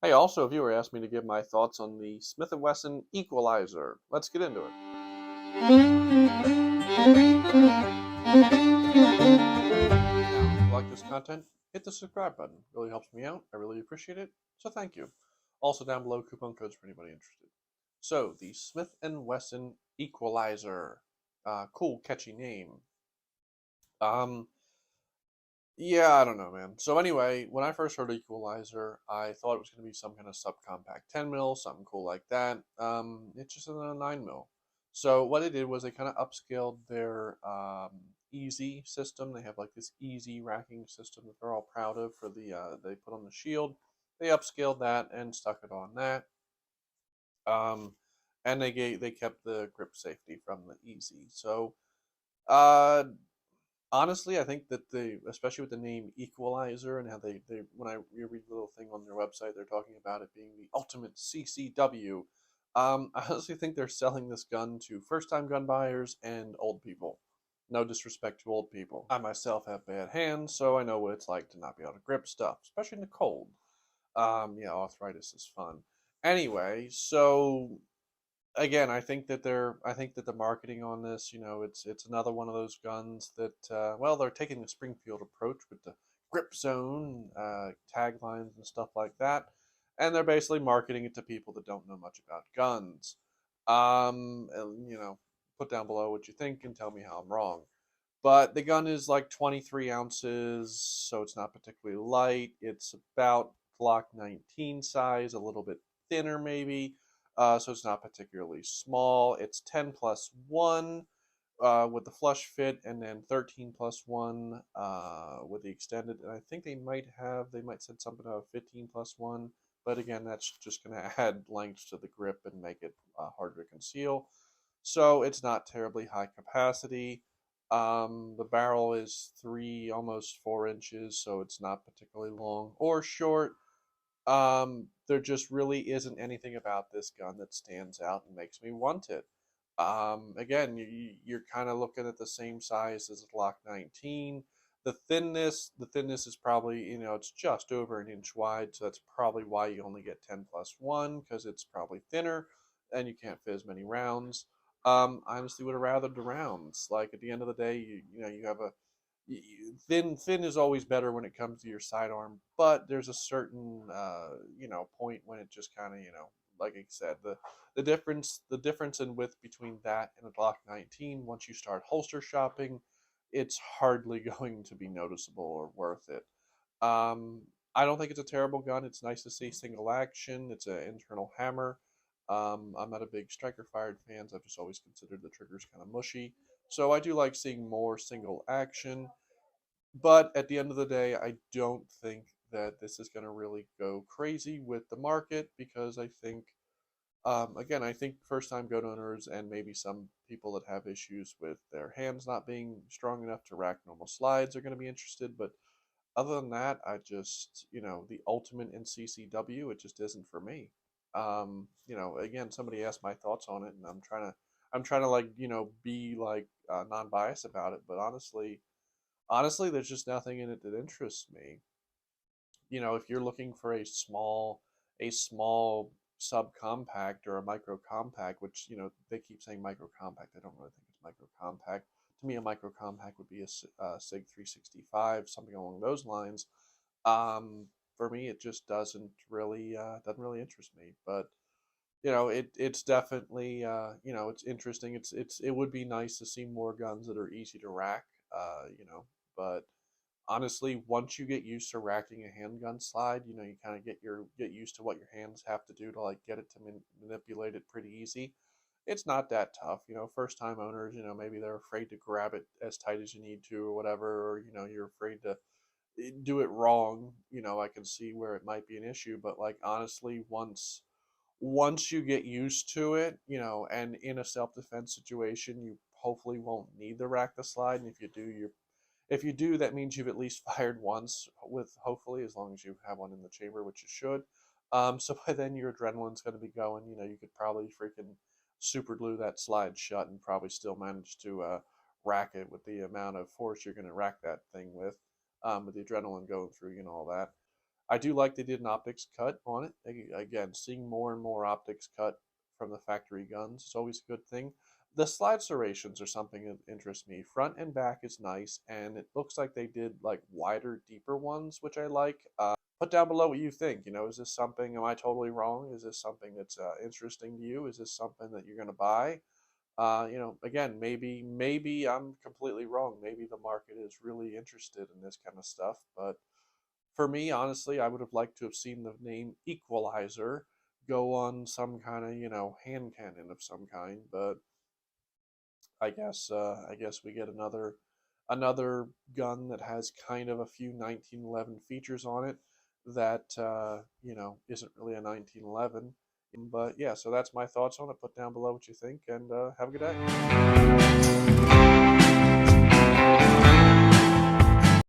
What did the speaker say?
Hey, also, a viewer asked me to give my thoughts on the Smith and Wesson equalizer. Let's get into it. Now, if you like this content, hit the subscribe button. It really helps me out. I really appreciate it. So thank you. Also down below, coupon codes for anybody interested. So the Smith and Wesson equalizer. Cool, catchy name. Um, yeah, I don't know, man. So anyway, when I first heard equalizer, I thought it was going to be some kind of subcompact 10 mil, something cool like that. It's just a 9 mil. So what they did was they kind of upscaled their easy system. They have like this easy racking system that they're all proud of for the they put on the shield. They upscaled that and stuck it on that. Um, and they kept the grip safety from the easy. So uh honestly, I think that especially with the name Equalizer and how they when you read the little thing on their website, they're talking about it being the ultimate CCW. I honestly think they're selling this gun to first-time gun buyers and old people. No disrespect to old people. I myself have bad hands, so I know what it's like to not be able to grip stuff, especially in the cold. Yeah, arthritis is fun. Anyway, so again, I think that the marketing on this, it's another one of those guns that well, they're taking the Springfield approach with the grip zone taglines and stuff like that, and they're basically marketing it to people that don't know much about guns. And, put down below what you think and tell me how I'm wrong. But the gun is like 23 ounces, so it's not particularly light. It's about Glock 19 size, a little bit thinner maybe, so it's not particularly small. It's 10 plus 1 with the flush fit, and then 13 plus 1 with the extended. And I think they might said something about 15 plus 1, but again, that's just going to add length to the grip and make it harder to conceal. So it's not terribly high capacity. The barrel is 3, almost 4 inches, so it's not particularly long or short. There just really isn't anything about this gun that stands out and makes me want it. Again, you're kind of looking at the same size as a Glock 19. The thinness is probably, it's just over an inch wide, so that's probably why you only get 10 plus 1, because it's probably thinner and you can't fit as many rounds. I honestly would have rather the rounds. Like at the end of the day, you have a thin is always better when it comes to your sidearm, but there's a certain point when it just kind of like I said, the difference in width between that and a Glock 19, once you start holster shopping, it's hardly going to be noticeable or worth it. Um, I don't think it's a terrible gun. It's nice to see single action. It's an internal hammer. I'm not a big striker fired fan. I've just always considered the triggers kind of mushy. So I do like seeing more single action. But at the end of the day, I don't think that this is going to really go crazy with the market, because I think, again, I think first time gun owners and maybe some people that have issues with their hands not being strong enough to rack normal slides are going to be interested. But other than that, I just, the ultimate in CCW, it just isn't for me. Again, somebody asked my thoughts on it, and I'm trying to like, be like non-biased about it. But honestly, there's just nothing in it that interests me. If you're looking for a small subcompact or a micro compact, which they keep saying micro compact, I don't really think it's micro compact. To me, a micro compact would be a Sig 365, something along those lines. Um, for me, it just doesn't really interest me. But it's definitely it's interesting. It would be nice to see more guns that are easy to rack. But honestly, once you get used to racking a handgun slide, you kind of get used to what your hands have to do to like get it to manipulate it pretty easy. It's not that tough. First time owners, maybe they're afraid to grab it as tight as you need to or whatever, or you're afraid to do it wrong. I can see where it might be an issue, but like honestly, once you get used to it, and in a self-defense situation, you hopefully won't need to rack the slide. And if you do, that means you've at least fired once with, hopefully, as long as you have one in the chamber, which you should. So by then your adrenaline's going to be going. You could probably freaking super glue that slide shut and probably still manage to rack it with the amount of force you're going to rack that thing with the adrenaline going through, all that. I do like they did an optics cut on it. Again, seeing more and more optics cut from the factory guns is always a good thing. The slide serrations are something that interests me. Front and back is nice, and it looks like they did like wider, deeper ones, which I like. Put down below what you think. You know, is this something? Am I totally wrong? Is this something that's interesting to you? Is this something that you're going to buy? You know, again, maybe I'm completely wrong. Maybe the market is really interested in this kind of stuff. But for me, honestly, I would have liked to have seen the name Equalizer go on some kind of, you know, hand cannon of some kind. But I guess we get another gun that has kind of a few 1911 features on it that you know, isn't really a 1911. But yeah, so that's my thoughts on it. Put down below what you think, and have a good day.